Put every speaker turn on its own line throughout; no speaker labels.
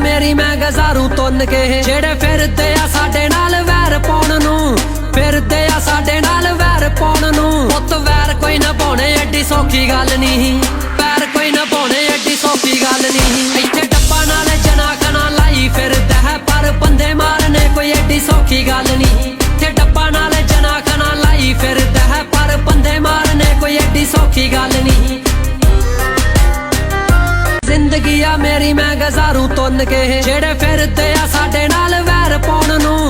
मेरी मैं गजारू तुन के जेड़े फिरदे आ साडे नाल वैर पाउण नूं फिरदे आ साडे नाल वैर पाउण नूं पुत वैर कोई ना पाउणे एडी सौखी गल नहीं वैर कोई ना पाउणे एडी सौखी गल नहीं इत्थे डब्बा नाल जना खना लाई फिरदा है पर बंदे मारने कोई एडी सौखी गल नहीं इत्थे डब्बा नाल जना खना लाई फिरदा है पर बंदे मारने कोई एडी सौखी गल नहीं जिंदगी आ मेरी मैं गजारू तुन के जेड़े फिरदे आ साडे नाल वैर पाउण नूं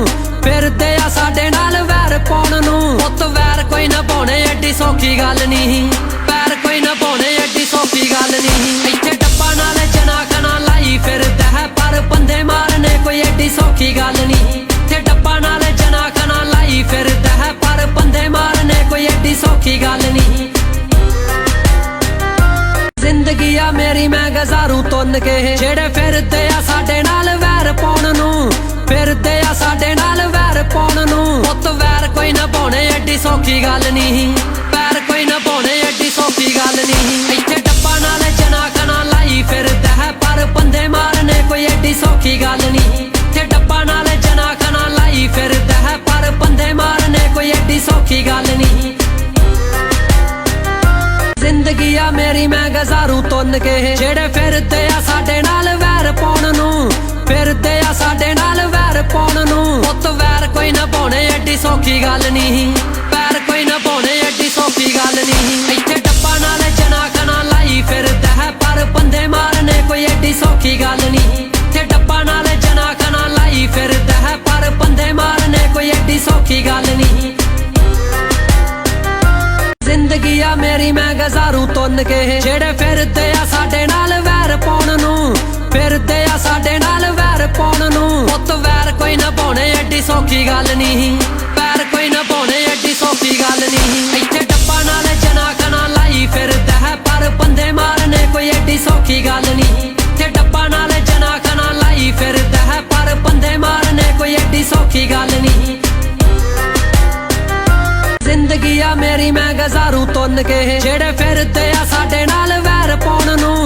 फिरदे आ साडे नाल वैर पाउण नूं पुत वैर कोई ना पाउणे एडी सौखी गल नहीं वैर कोई ना पाउणे एडी सौखी गल नहीं इत्थे डब्बा नाल जना खना लाई फिरदा है पर बंदे मारने कोई एडी सौखी गल नहीं इत्थे डब्बा नाल जना खना लाई फिरदा है पर बंदे मारने कोई एडी सौखी गल नहीं जिंदगी आ मेरी मैं गजारू तुन के जेड़े फिरदे आ साडे नाल वैर पाउण नूं फिरदे आ साडे नाल वैर पाउण नूं पुत वैर कोई ना पाउणे एडी सौखी गल नहीं वैर कोई ना पाउणे एडी सौखी गल नहीं इत्थे डब्बा नाल जना खना लाई फिरदा है पर बंदे मारने कोई एडी सौखी गल नहीं इत्थे डब्बा नाल जना खना लाई फिरदा है पर बंदे मारने कोई एडी सौखी गल नहीं जिंदगी आ मेरी मैं गजारू तुन के जेड़े फिरदे आ साडे नाल वैर पाउण नूं फिरदे आ साडे नाल वैर पाउण नूं पुत वैर कोई ना पाउणे एडी सौखी गल नहीं वैर कोई ना पाउणे एडी सौखी गल नहीं इत्थे डब्बा नाल जना खना लाई फिरदा है पर बंदे मारने कोई एडी सौखी गल नहीं इत्थे डब्बा नाल जना खना लाई फिरदा है पर बंदे मारने कोई एडी सौखी गल नहीं जिंदगी आ मेरी मैं गजारू तुन के जेड़े फिरदे आ साडे नाल वैर पाउण नूं फिरदे आ साडे नाल वैर पाउण नूं पुत वैर कोई ना पाउणे एडी सौखी गल नहीं वैर कोई ना पाउणे एडी सौखी गल नहीं इत्थे डब्बा नाल जना खना लाई फिरदा है पर बंदे मारने कोई एडी सौखी गल नहीं इत्थे डब्बा नाल जना खना लाई फिरदा है पर बंदे मारने कोई एडी सौखी गल नहीं जिंदगी आ मेरी मैं गजारू तुन के जेड़े फिरदे आ साडे नाल वैर पाउण नूं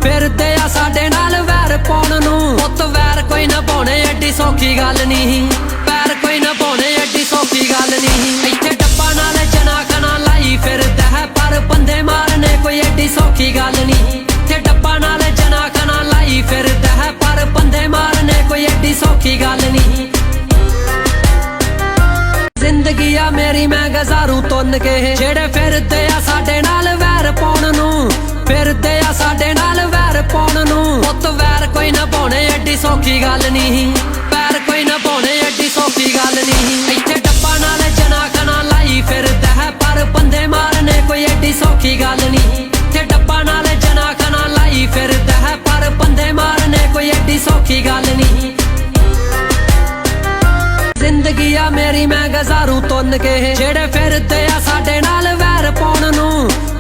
फिरदे आ साडे नाल वैर पाउण नूं पुत वैर कोई ना पाउणे एडी सौखी गल नहीं वैर कोई ना पाउणे एडी सौखी गल नहीं इत्थे डब्बा नाल जना खना लाई फिरदा है पर बंदे मारने कोई एडी सौखी गल नहीं इत्थे डब्बा नाल जना खना लाई फिरदा है पर बंदे मारने कोई एडी सौखी गल नहीं जिंदगी आ मेरी मैं गजारू तुन के जेड़े फिरदे आ साडे नाल वैर पाउण नूं फिरदे आ साडे नाल वैर पाउण नूं पुत वैर कोई ना पाउणे एडी सौखी गल नहीं वैर कोई ना पाउणे एडी सौखी गल नहीं इत्थे डब्बा नाल जना खना लाई फिरदा है पर बंदे मारने कोई एडी सौखी गल नहीं इत्थे डब्बा नाल जना खना लाई फिरदा है पर बंदे मारने कोई एडी सौखी गल नहीं जिंदगी आ मेरी मैं गजारू तुन के जेड़े फिरदे आ साडे नाल वैर पाउण नूं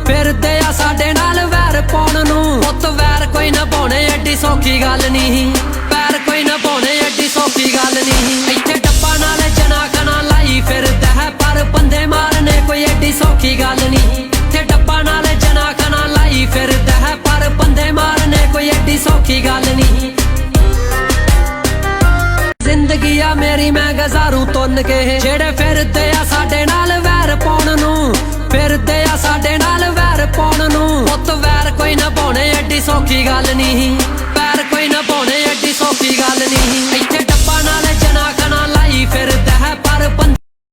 फिरदे आ साडे नाल वैर पाउण नूं पुत वैर कोई ना पाउणे एडी सौखी गल नहीं वैर कोई ना पाउणे एडी सौखी गल नहीं इत्थे डब्बा नाल जना खना लाई फिरदा है पर बंदे मारने कोई एडी सौखी गल नहीं इत्थे डब्बा नाल जना खना लाई फिरदा है पर बंदे मारने कोई एडी सौखी गल नहीं जिंदगी आ मेरी मैं गजारू तुन के जेड़े फिरदे आ साडे नाल वैर पाउण नूं फिरदे आ साडे नाल वैर पाउण नूं पुत वैर कोई ना पाउणे एडी सौखी गल नहीं